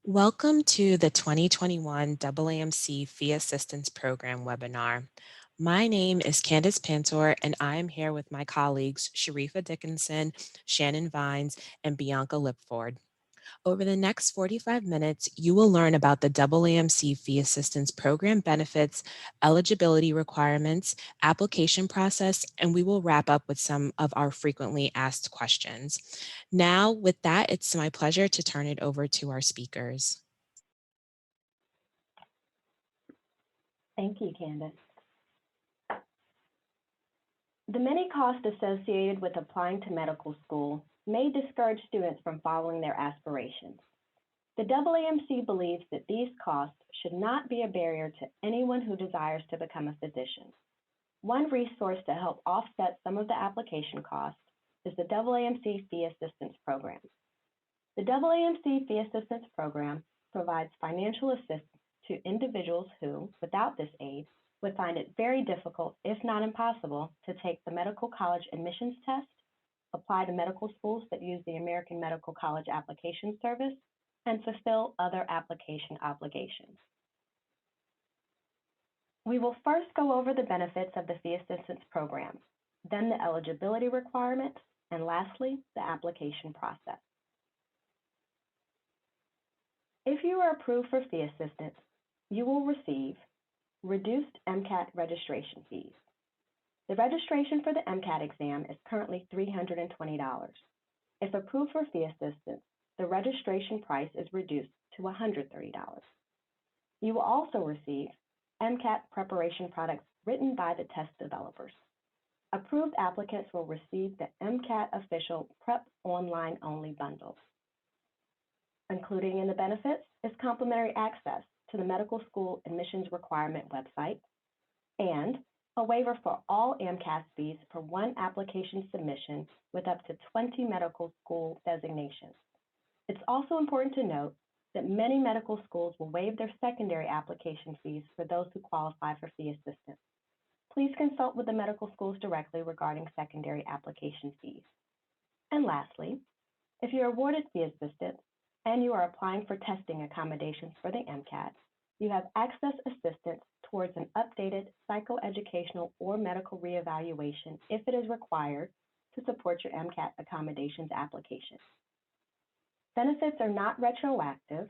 Welcome to the 2021 AAMC Fee Assistance Program webinar. My name is Candace Pantor, and I am here with my colleagues Sharifa Dickinson, Shannon Vines, and Bianca Lipford. Over the next 45 minutes, you will learn about the AAMC Fee Assistance Program benefits, eligibility requirements, application process, and we will wrap up with some of our frequently asked questions. Now, with that, it's my pleasure to turn it over to our speakers. Thank you, Candace. The many costs associated with applying to medical school may discourage students from following their aspirations. The AAMC believes that these costs should not be a barrier to anyone who desires to become a physician. One resource to help offset some of the application costs is the AAMC Fee Assistance Program. The AAMC Fee Assistance Program provides financial assistance to individuals who, without this aid, would find it very difficult, if not impossible, to take the medical college admissions test, apply to medical schools that use the American Medical College Application Service, and fulfill other application obligations. We will first go over the benefits of the Fee Assistance Program, then the eligibility requirements, and lastly, the application process. If you are approved for fee assistance, you will receive reduced MCAT registration fees. The registration for the MCAT exam is currently $320. If approved for fee assistance, the registration price is reduced to $130. You will also receive MCAT preparation products written by the test developers. Approved applicants will receive the MCAT official Prep Online Only bundle. Including in the benefits is complimentary access to the medical school admissions requirement website and a waiver for all AMCAS fees for one application submission with up to 20 medical school designations. It's also important to note that many medical schools will waive their secondary application fees for those who qualify for fee assistance. Please consult with the medical schools directly regarding secondary application fees. And lastly, if you're awarded fee assistance and you are applying for testing accommodations for the MCAT, you have access assistance towards an updated psychoeducational or medical reevaluation if it is required to support your MCAT accommodations application. Benefits are not retroactive,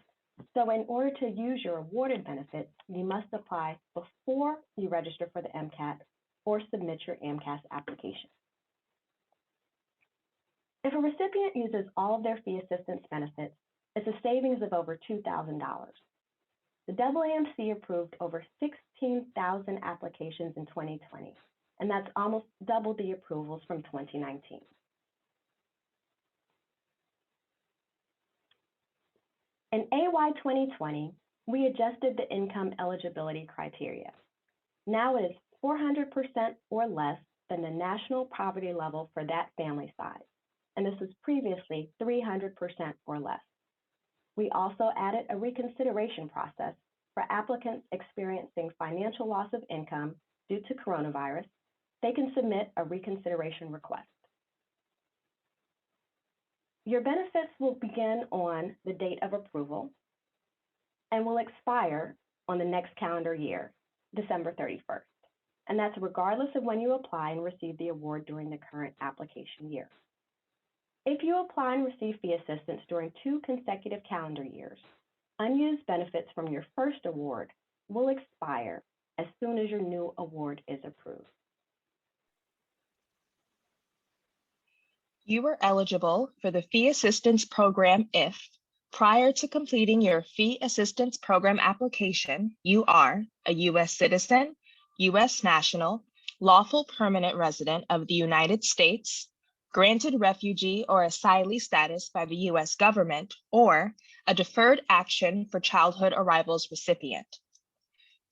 so in order to use your awarded benefits, you must apply before you register for the MCAT or submit your AMCAS application. If a recipient uses all of their fee assistance benefits, it's a savings of over $2,000. The AAMC approved over 16,000 applications in 2020, and that's almost double the approvals from 2019. In AY 2020, we adjusted the income eligibility criteria. Now it is 400% or less than the national poverty level for that family size, and this was previously 300% or less. We also added a reconsideration process for applicants experiencing financial loss of income due to coronavirus. They can submit a reconsideration request. Your benefits will begin on the date of approval and will expire on the next calendar year, December 31st. And that's regardless of when you apply and receive the award during the current application year. If you apply and receive fee assistance during 2 consecutive calendar years, unused benefits from your first award will expire as soon as your new award is approved. You are eligible for the Fee Assistance Program if, prior to completing your Fee Assistance Program application, you are a U.S. citizen, U.S. national, lawful permanent resident of the United States, granted refugee or asylee status by the U.S. government, or a deferred action for childhood arrivals recipient.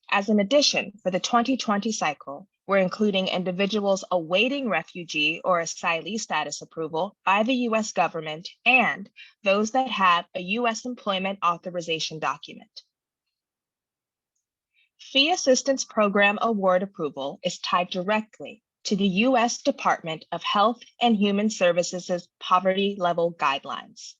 As an addition, for the 2020 cycle, we're including individuals awaiting refugee or asylee status approval by the U.S. government and those that have a U.S. employment authorization document. Fee Assistance Program award approval is tied directly to the U.S. Department of Health and Human Services' poverty level guidelines.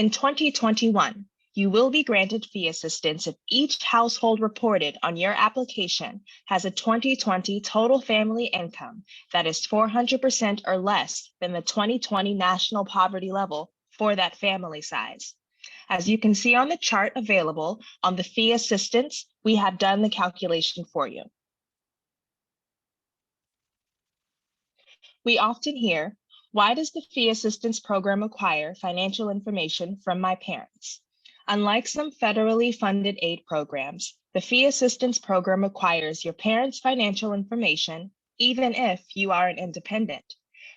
In 2021, you will be granted fee assistance if each household reported on your application has a 2020 total family income that is 400% or less than the 2020 national poverty level for that family size. As you can see on the chart available on the fee assistance, we have done the calculation for you. We often hear, why does the fee assistance program require financial information from my parents? Unlike some federally funded aid programs, the fee assistance program requires your parents' financial information, even if you are an independent.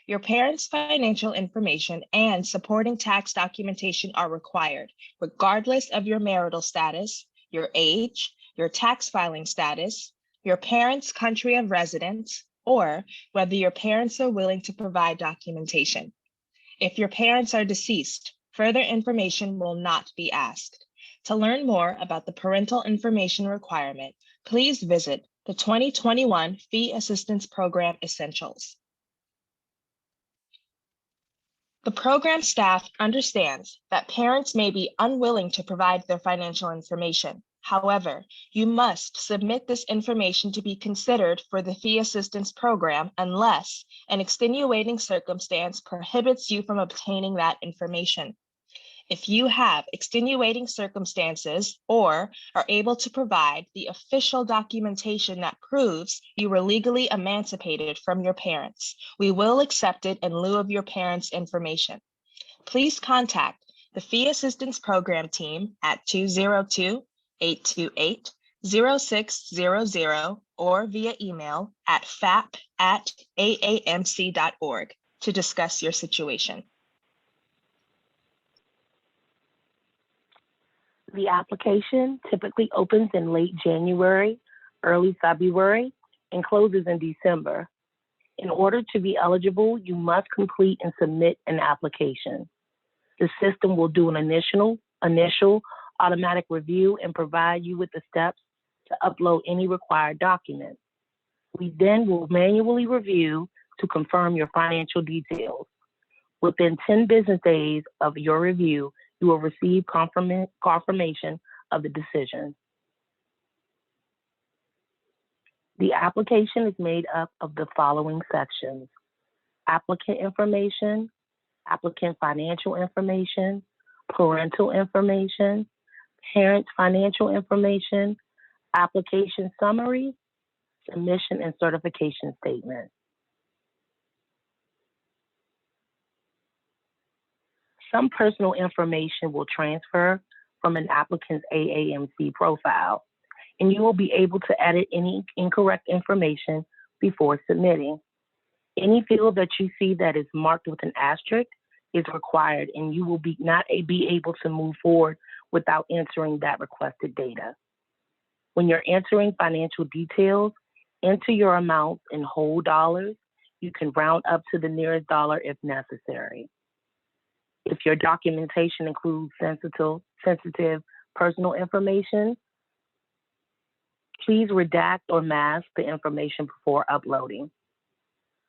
Your parents' financial information and supporting tax documentation are required, regardless of your marital status, your age, your tax filing status, your parents' country of residence, or whether your parents are willing to provide documentation. If your parents are deceased, further information will not be asked. To learn more about the parental information requirement, please visit the 2021 Fee Assistance Program Essentials. The program staff understands that parents may be unwilling to provide their financial information. However, you must submit this information to be considered for the fee assistance program unless an extenuating circumstance prohibits you from obtaining that information. If you have extenuating circumstances or are able to provide the official documentation that proves you were legally emancipated from your parents, we will accept it in lieu of your parents' information. Please contact the Fee Assistance Program team at 202-828-0600 or via email at fap@aamc.org to discuss your situation. The application typically opens in late January, early February, and closes in December. In order to be eligible, you must complete and submit an application. The system will do an initial automatic review and provide you with the steps to upload any required documents. We then will manually review to confirm your financial details. Within 10 business days of your review, you will receive confirmation of the decision. The application is made up of the following sections: applicant information, applicant financial information, parental information, parent financial information, application summary, submission and certification statement. Some personal information will transfer from an applicant's AAMC profile, and you will be able to edit any incorrect information before submitting. Any field that you see that is marked with an asterisk is required, and you will not be able to move forward without entering that requested data. When you're entering financial details, enter your amounts in whole dollars. You can round up to the nearest dollar if necessary. If your documentation includes sensitive personal information, please redact or mask the information before uploading.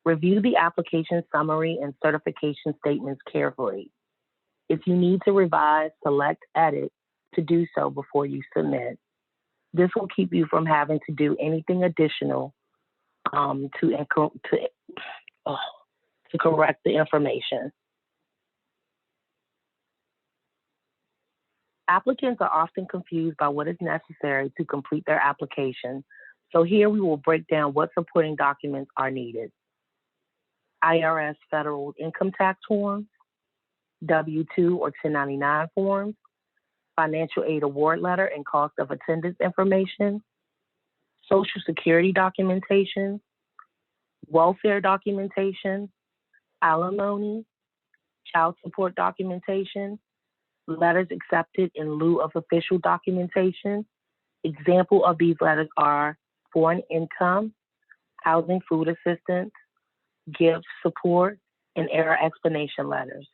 Review the application summary and certification statements carefully. If you need to revise, select Edit to do so before you submit. This will keep you from having to do anything additional to correct the information. Applicants are often confused by what is necessary to complete their application, so here we will break down what supporting documents are needed. IRS federal income tax forms, W-2 or 1099 forms, financial aid award letter and cost of attendance information, Social Security documentation, welfare documentation, alimony, child support documentation, letters accepted in lieu of official documentation. Example of these letters are foreign income, housing food assistance, gift support, and error explanation letters.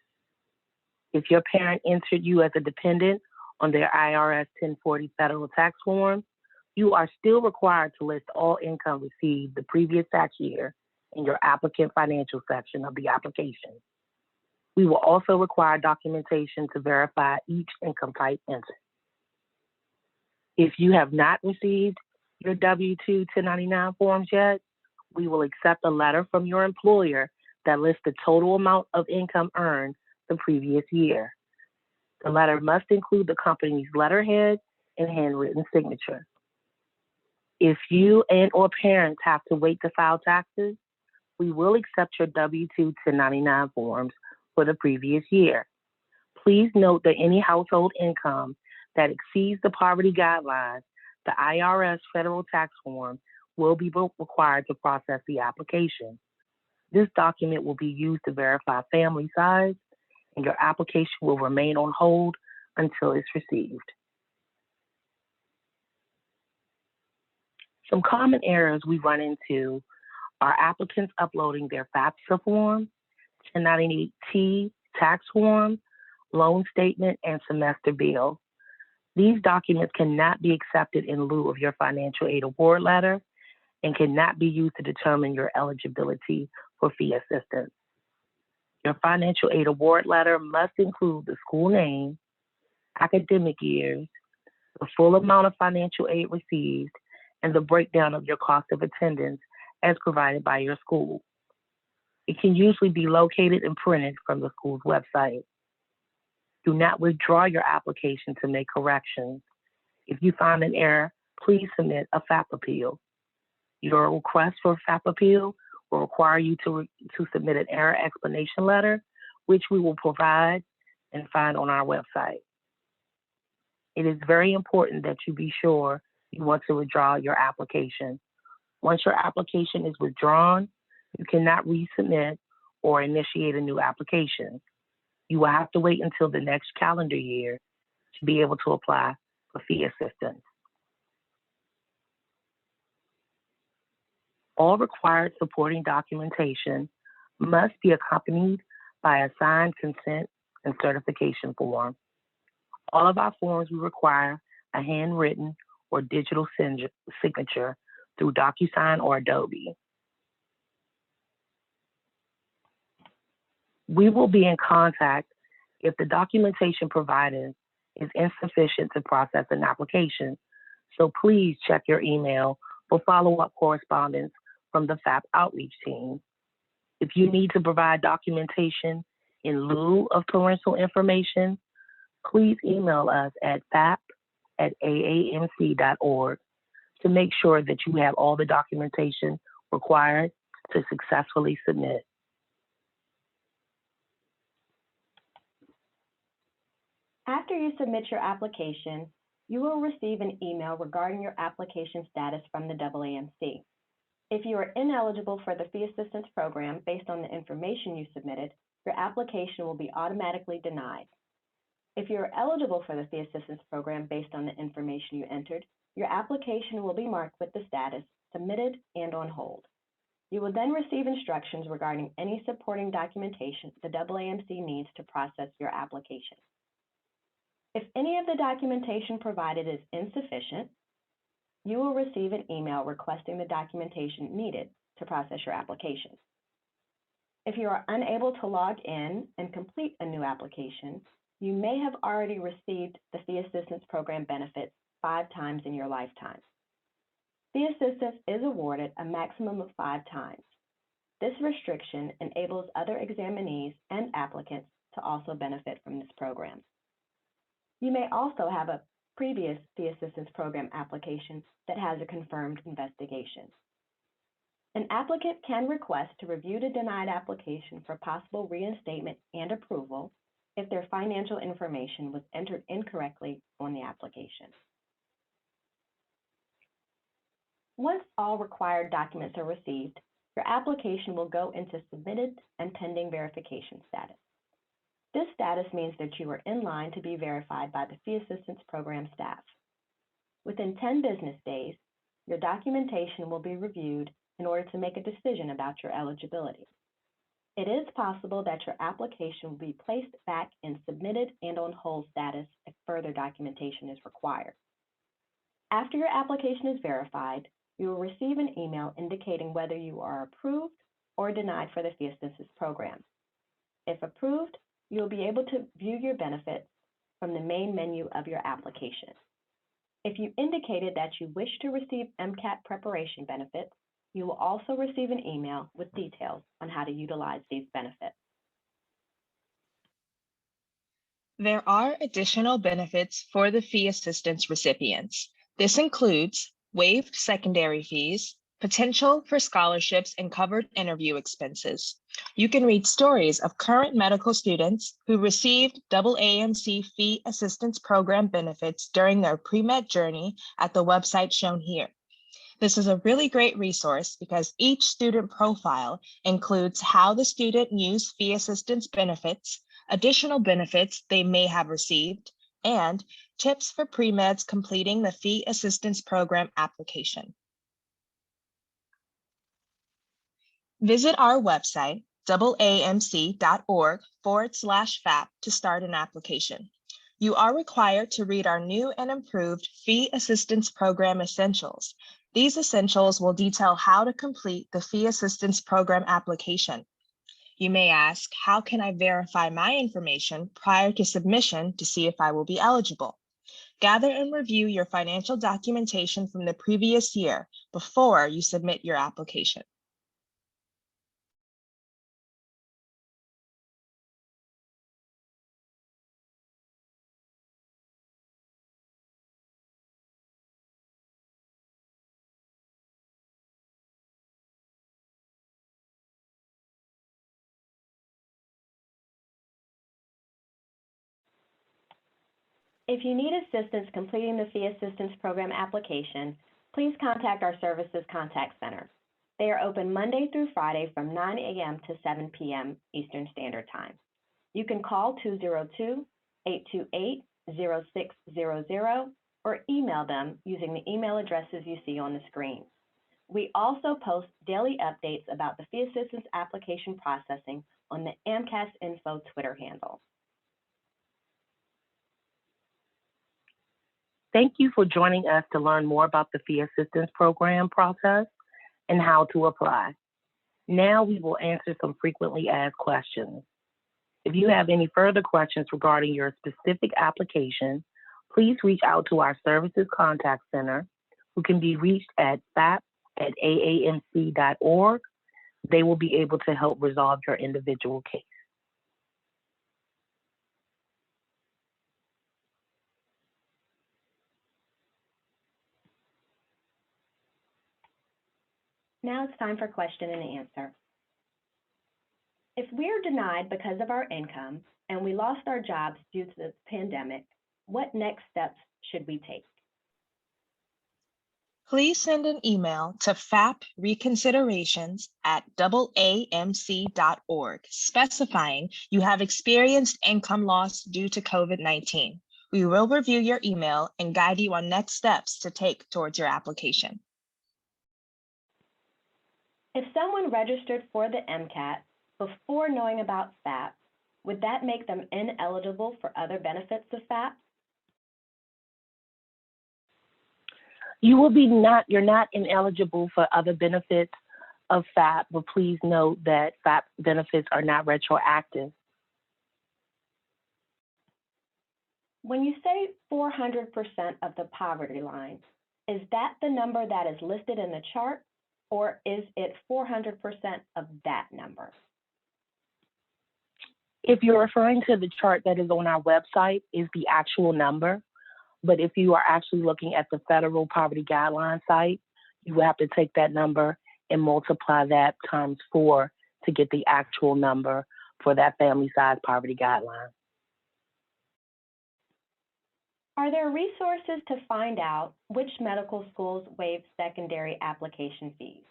If your parent entered you as a dependent on their IRS 1040 federal tax form, you are still required to list all income received the previous tax year in your applicant financial section of the application. We will also require documentation to verify each income type entered. If you have not received your W-2 1099 forms yet, we will accept a letter from your employer that lists the total amount of income earned the previous year. The letter must include the company's letterhead and handwritten signature. If you and/or parents have to wait to file taxes, we will accept your W-2 1099 forms for the previous year. Please note that any household income that exceeds the poverty guidelines, the IRS federal tax form will be required to process the application. This document will be used to verify family size, and your application will remain on hold until it's received. Some common errors we run into are applicants uploading their FAFSA form, 1098-T tax form, loan statement, and semester bill. These documents cannot be accepted in lieu of your financial aid award letter and cannot be used to determine your eligibility for fee assistance. Your financial aid award letter must include the school name, academic years, the full amount of financial aid received, and the breakdown of your cost of attendance as provided by your school. It can usually be located and printed from the school's website. Do not withdraw your application to make corrections. If you find an error, please submit a FAP appeal. Your request for FAP appeal will require you to submit an error explanation letter, which we will provide and find on our website. It is very important that you be sure you want to withdraw your application. Once your application is withdrawn, you cannot resubmit or initiate a new application. You will have to wait until the next calendar year to be able to apply for fee assistance. All required supporting documentation must be accompanied by a signed consent and certification form. All of our forms will require a handwritten or digital signature through DocuSign or Adobe. We will be in contact if the documentation provided is insufficient to process an application, so please check your email for follow-up correspondence from the FAP outreach team. If you need to provide documentation in lieu of parental information, please email us at fap@aamc.org to make sure that you have all the documentation required to successfully submit. After you submit your application, you will receive an email regarding your application status from the AAMC. If you are ineligible for the fee assistance program based on the information you submitted, your application will be automatically denied. If you are eligible for the fee assistance program based on the information you entered, your application will be marked with the status submitted and on hold. You will then receive instructions regarding any supporting documentation the AAMC needs to process your application. If any of the documentation provided is insufficient, you will receive an email requesting the documentation needed to process your application. If you are unable to log in and complete a new application, you may have already received the fee assistance program benefits 5 times in your lifetime. Fee assistance is awarded a maximum of 5 times. This restriction enables other examinees and applicants to also benefit from this program. You may also have a previous fee assistance program application that has a confirmed investigation. An applicant can request to review the denied application for possible reinstatement and approval if their financial information was entered incorrectly on the application. Once all required documents are received, your application will go into submitted and pending verification status. This status means that you are in line to be verified by the fee assistance program staff. Within 10 business days, your documentation will be reviewed in order to make a decision about your eligibility. It is possible that your application will be placed back in submitted and on hold status if further documentation is required. After your application is verified, you will receive an email indicating whether you are approved or denied for the fee assistance program. If approved, you will be able to view your benefits from the main menu of your application. If you indicated that you wish to receive MCAT preparation benefits, you will also receive an email with details on how to utilize these benefits. There are additional benefits for the fee assistance recipients. This includes waived secondary fees, potential for scholarships and covered interview expenses. You can read stories of current medical students who received AAMC Fee Assistance Program benefits during their pre-med journey at the website shown here. This is a really great resource because each student profile includes how the student used fee assistance benefits, additional benefits they may have received, and tips for pre-meds completing the fee assistance program application. Visit our website, aamc.org/FAP to start an application. You are required to read our new and improved Fee Assistance Program Essentials. These essentials will detail how to complete the Fee Assistance Program application. You may ask, how can I verify my information prior to submission to see if I will be eligible? Gather and review your financial documentation from the previous year before you submit your application. If you need assistance completing the Fee Assistance Program application, please contact our Services Contact Center. They are open Monday through Friday from 9 a.m. to 7 p.m. Eastern Standard Time. You can call 202-828-0600 or email them using the email addresses you see on the screen. We also post daily updates about the Fee Assistance application processing on the AMCAS Info Twitter handle. Thank you for joining us to learn more about the Fee Assistance Program process and how to apply. Now we will answer some frequently asked questions. If you have any further questions regarding your specific application, please reach out to our Services Contact Center, who can be reached at fap@aamc.org. They will be able to help resolve your individual case. Now it's time for question and answer. If we are denied because of our income and we lost our jobs due to the pandemic, what next steps should we take? Please send an email to fapreconsiderations@aamc.org, specifying you have experienced income loss due to COVID-19. We will review your email and guide you on next steps to take towards your application. If someone registered for the MCAT before knowing about FAP, would that make them ineligible for other benefits of FAP? You're not ineligible for other benefits of FAP, but please note that FAP benefits are not retroactive. When you say 400% of the poverty line, is that the number that is listed in the chart, or is it 400% of that number? If you're referring to the chart that is on our website, is the actual number. But if you are actually looking at the federal poverty guideline site, you have to take that number and multiply that times 4 to get the actual number for that family size poverty guideline. Are there resources to find out which medical schools waive secondary application fees?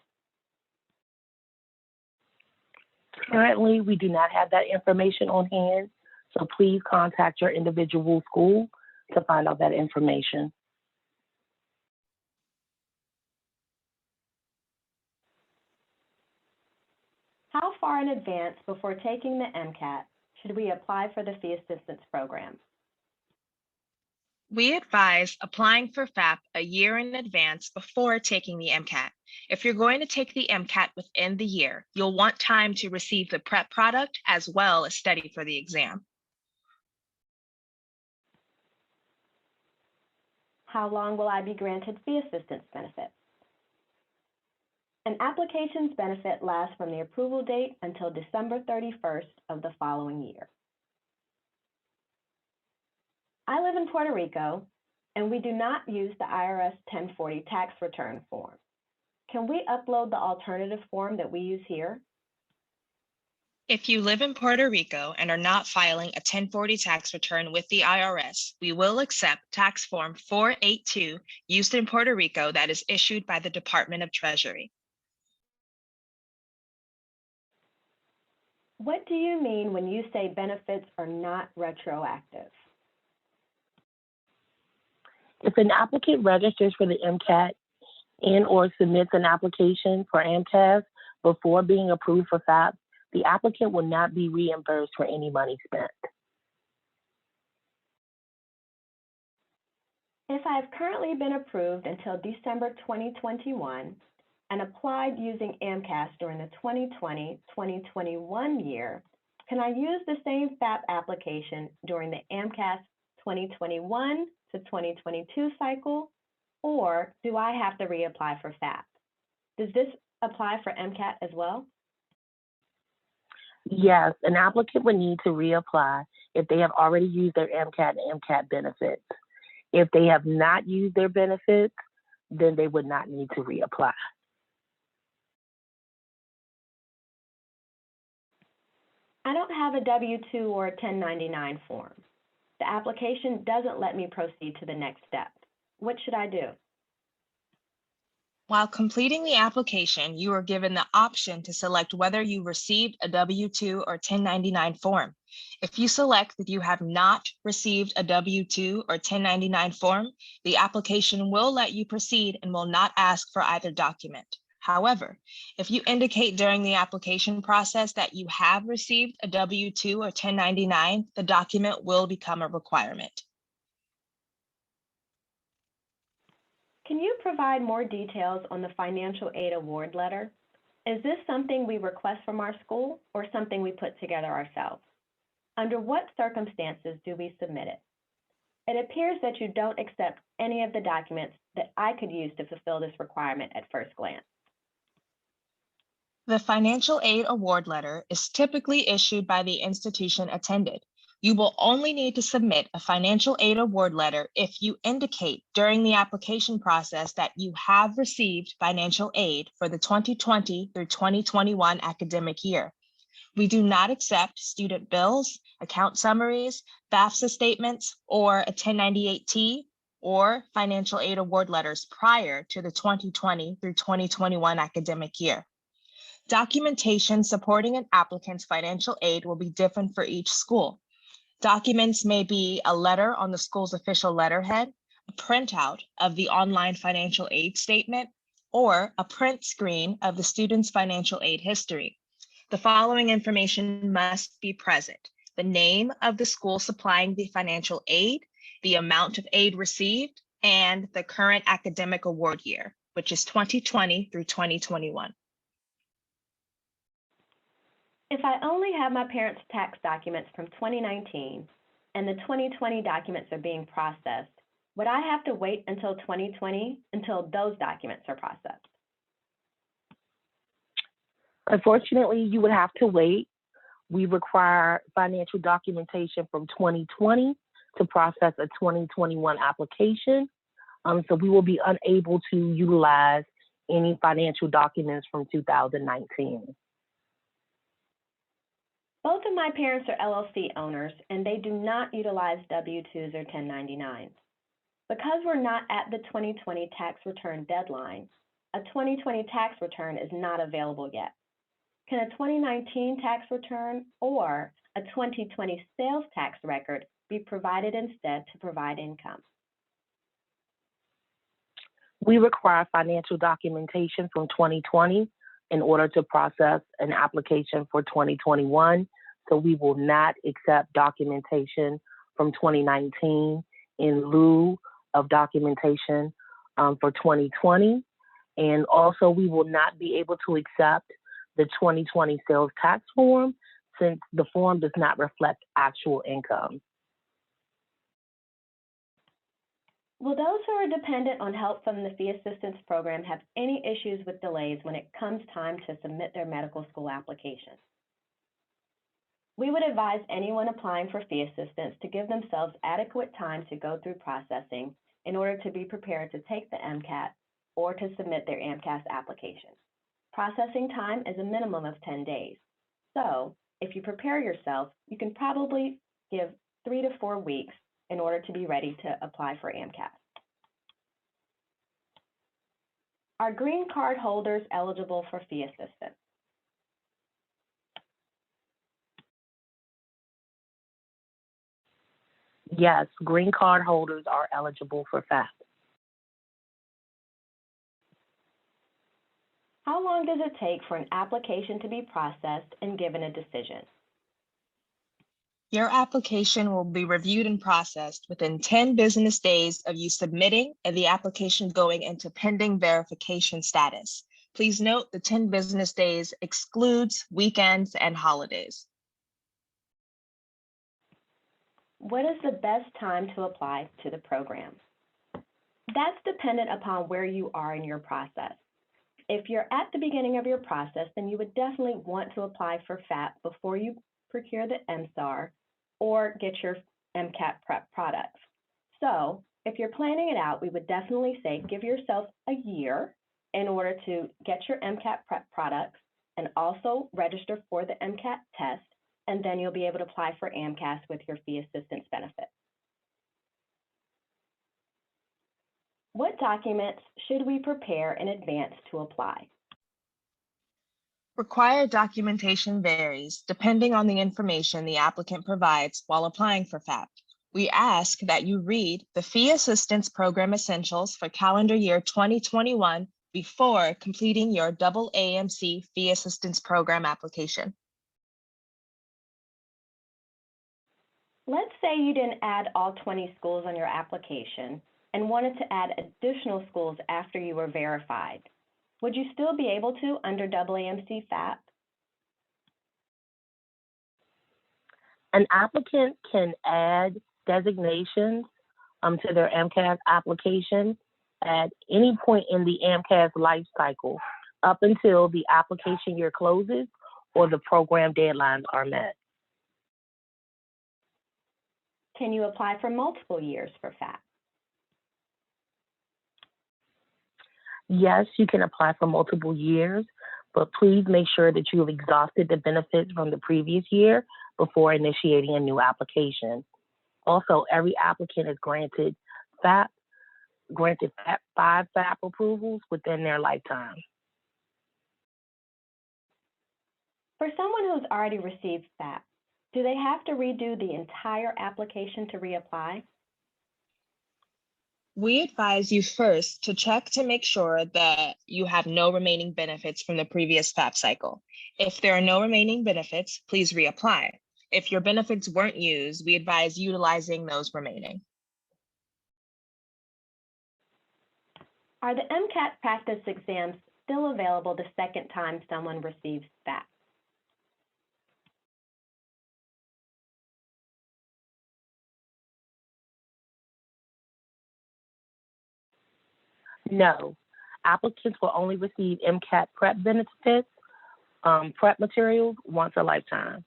Currently, we do not have that information on hand, so please contact your individual school to find out that information. How far in advance before taking the MCAT should we apply for the Fee Assistance Program? We advise applying for FAP a year in advance before taking the MCAT. If you're going to take the MCAT within the year, you'll want time to receive the prep product as well as study for the exam. How long will I be granted fee assistance benefits? An application's benefit lasts from the approval date until December 31st of the following year. I live in Puerto Rico, and we do not use the IRS 1040 tax return form. Can we upload the alternative form that we use here? If you live in Puerto Rico and are not filing a 1040 tax return with the IRS, we will accept tax form 482 used in Puerto Rico that is issued by the Department of Treasury. What do you mean when you say benefits are not retroactive? If an applicant registers for the MCAT and/or submits an application for AMCAS before being approved for FAP, the applicant will not be reimbursed for any money spent. If I have currently been approved until December 2021 and applied using AMCAS during the 2020-2021 year, can I use the same FAP application during the AMCAS 2021 to 2022 cycle, or do I have to reapply for FAP? Does this apply for MCAT as well? Yes, an applicant would need to reapply if they have already used their MCAT and MCAT benefits. If they have not used their benefits, then they would not need to reapply. I don't have a W-2 or a 1099 form. The application doesn't let me proceed to the next step. What should I do? While completing the application, you are given the option to select whether you received a W-2 or 1099 form. If you select that you have not received a W-2 or 1099 form, the application will let you proceed and will not ask for either document. However, if you indicate during the application process that you have received a W-2 or 1099, the document will become a requirement. Can you provide more details on the financial aid award letter? Is this something we request from our school or something we put together ourselves? Under what circumstances do we submit it? It appears that you don't accept any of the documents that I could use to fulfill this requirement at first glance. The financial aid award letter is typically issued by the institution attended. You will only need to submit a financial aid award letter if you indicate during the application process that you have received financial aid for the 2020 through 2021 academic year. We do not accept student bills, account summaries, FAFSA statements, or a 1098-T or financial aid award letters prior to the 2020 through 2021 academic year. Documentation supporting an applicant's financial aid will be different for each school. Documents may be a letter on the school's official letterhead, a printout of the online financial aid statement, or a print screen of the student's financial aid history. The following information must be present: the name of the school supplying the financial aid, the amount of aid received, and the current academic award year, which is 2020 through 2021. If I only have my parents' tax documents from 2019 and the 2020 documents are being processed, would I have to wait until 2020 until those documents are processed? Unfortunately, you would have to wait. We require financial documentation from 2020 to process a 2021 application. So we will be unable to utilize any financial documents from 2019. Both of my parents are LLC owners, and they do not utilize W-2s or 1099s. Because we're not at the 2020 tax return deadline, a 2020 tax return is not available yet. Can a 2019 tax return or a 2020 sales tax record be provided instead to provide income? We require financial documentation from 2020 in order to process an application for 2021. So we will not accept documentation from 2019 in lieu of documentation for 2020. And also, we will not be able to accept the 2020 sales tax form since the form does not reflect actual income. Will those who are dependent on help from the fee assistance program have any issues with delays when it comes time to submit their medical school application? We would advise anyone applying for fee assistance to give themselves adequate time to go through processing in order to be prepared to take the MCAT or to submit their AMCAS application. Processing time is a minimum of 10 days. So if you prepare yourself, you can probably give 3 to 4 weeks in order to be ready to apply for AMCAS. Are green card holders eligible for fee assistance? Yes, green card holders are eligible for FAP. How long does it take for an application to be processed and given a decision? Your application will be reviewed and processed within 10 business days of you submitting and the application going into pending verification status. Please note the 10 business days excludes weekends and holidays. What is the best time to apply to the program? That's dependent upon where you are in your process. If you're at the beginning of your process, then you would definitely want to apply for FAP before you procure the MSAR or get your MCAT prep products. So if you're planning it out, we would definitely say give yourself a year in order to get your MCAT prep products and also register for the MCAT test, and then you'll be able to apply for AMCAS with your fee assistance benefit. What documents should we prepare in advance to apply? Required documentation varies depending on the information the applicant provides while applying for FAP. We ask that you read the Fee Assistance Program Essentials for calendar year 2021 before completing your AAMC Fee Assistance Program application. Let's say you didn't add all 20 schools on your application and wanted to add additional schools after you were verified. Would you still be able to under AAMC FAP? An applicant can add designations to their AMCAS application at any point in the AMCAS life cycle up until the application year closes or the program deadlines are met. Can you apply for multiple years for FAP? Yes, you can apply for multiple years, but please make sure that you have exhausted the benefits from the previous year before initiating a new application. Also, every applicant is granted 5 FAP approvals within their lifetime. For someone who's already received FAP, do they have to redo the entire application to reapply? We advise you first to check to make sure that you have no remaining benefits from the previous FAP cycle. If there are no remaining benefits, please reapply. If your benefits weren't used, we advise utilizing those remaining. Are the MCAT practice exams still available the second time someone receives FAP? No, applicants will only receive MCAT prep benefits, prep materials once a lifetime.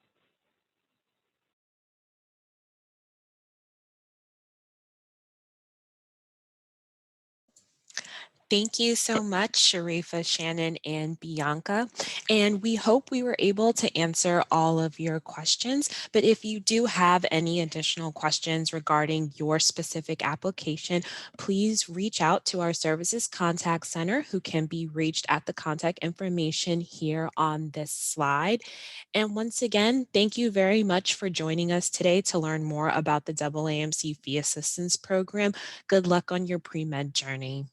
Thank you so much, Sharifa, Shannon, and Bianca. And we hope we were able to answer all of your questions. But if you do have any additional questions regarding your specific application, please reach out to our Services Contact Center, who can be reached at the contact information here on this slide. And once again, thank you very much for joining us today to learn more about the AAMC Fee Assistance Program. Good luck on your pre-med journey.